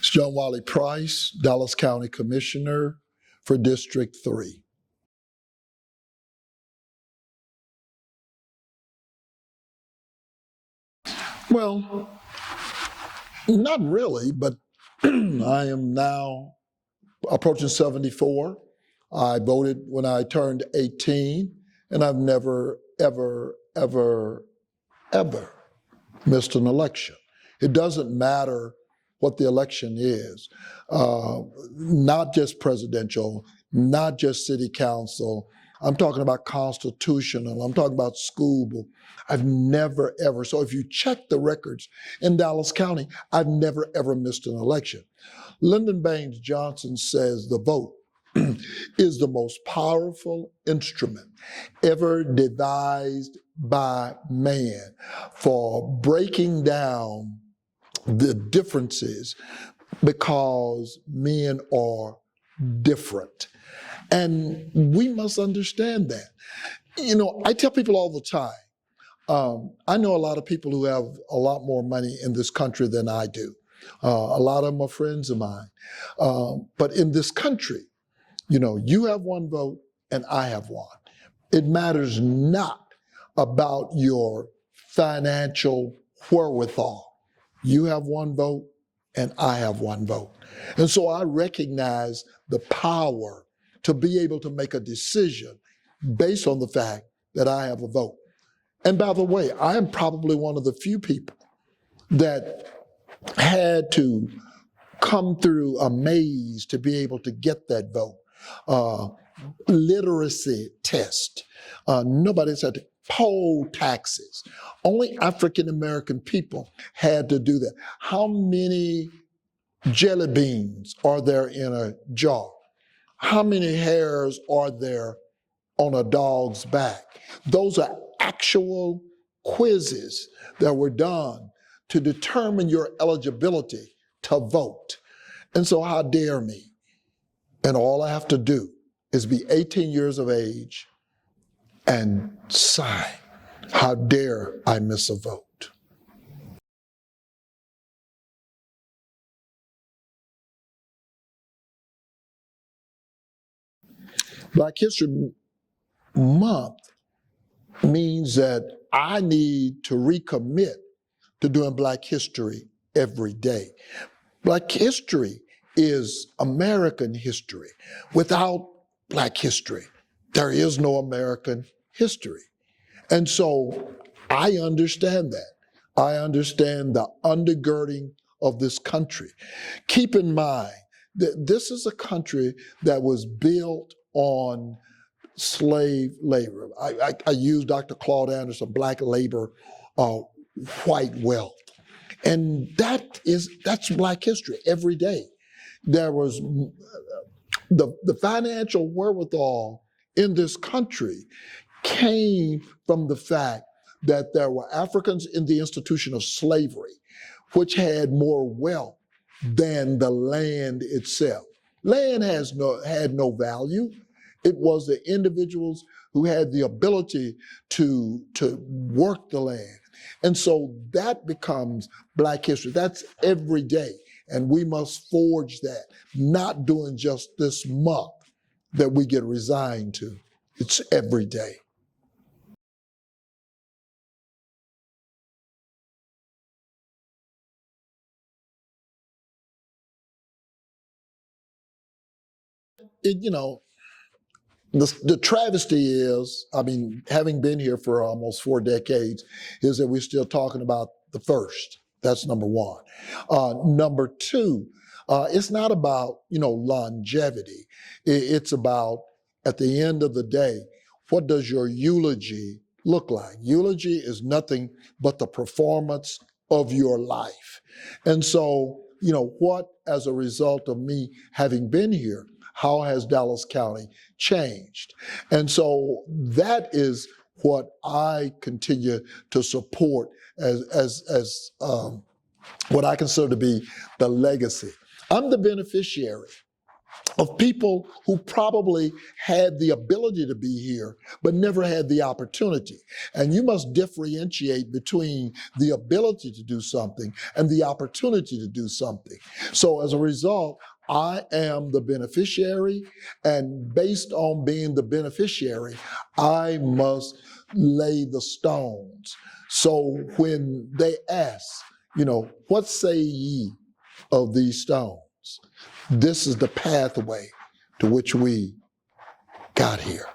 It's John Wiley Price, Dallas County Commissioner for District 3. Well, not really, but I am now approaching 74. I voted when I turned 18, and I've never, ever missed an election. It doesn't matter what the election is, not just presidential, not just city council. I'm talking about constitutional, I'm talking about school board. I've never, ever. So if you check the records in Dallas County, I've never, ever missed an election. Lyndon Baines Johnson says the vote is the most powerful instrument ever devised by man for breaking down the differences because men are different. And we must understand that. You know, I tell people all the time, I know a lot of people who have a lot more money in this country than I do. A lot of them are friends of mine. But in this country, you know, you have one vote and I have one. It matters not about your financial wherewithal. You have one vote and I have one vote. And so I recognize the power to be able to make a decision based on the fact that I have a vote. And by the way, I am probably one of the few people that had to come through a maze to be able to get that vote. Literacy test. Nobody's had to poll taxes. Only African-American people had to do that. How many jelly beans are there in a jar? How many hairs are there on a dog's back? Those are actual quizzes that were done to determine your eligibility to vote. And so how dare me? And all I have to do is be 18 years of age and sign. How dare I miss a vote? Black History Month means that I need to recommit to doing Black history every day. Black history is American history. Without Black history, there is no American history. And so I understand that. I understand the undergirding of this country. Keep in mind that this is a country that was built on slave labor. I use Dr. Claude Anderson, Black labor, white wealth. And that's Black history every day. There was the financial wherewithal in this country came from the fact that there were Africans in the institution of slavery, which had more wealth than the land itself. Land had no value. It was the individuals who had the ability to work the land. And so that becomes Black history. That's every day. And we must forge that, not doing just this month that we get resigned to. It's every day. The travesty is, I mean, having been here for almost 4 decades, is that we're still talking about the first. That's number one. Number two, it's not about, longevity. It's about, at the end of the day, what does your eulogy look like? Eulogy is nothing but the performance of your life. And so, what, as a result of me having been here, how has Dallas County changed? And so that is what I continue to support as what I consider to be the legacy. I'm the beneficiary of people who probably had the ability to be here, but never had the opportunity. And you must differentiate between the ability to do something and the opportunity to do something. So as a result, I am the beneficiary, and based on being the beneficiary, I must lay the stones. So when they ask, what say ye of these stones? This is the pathway to which we got here.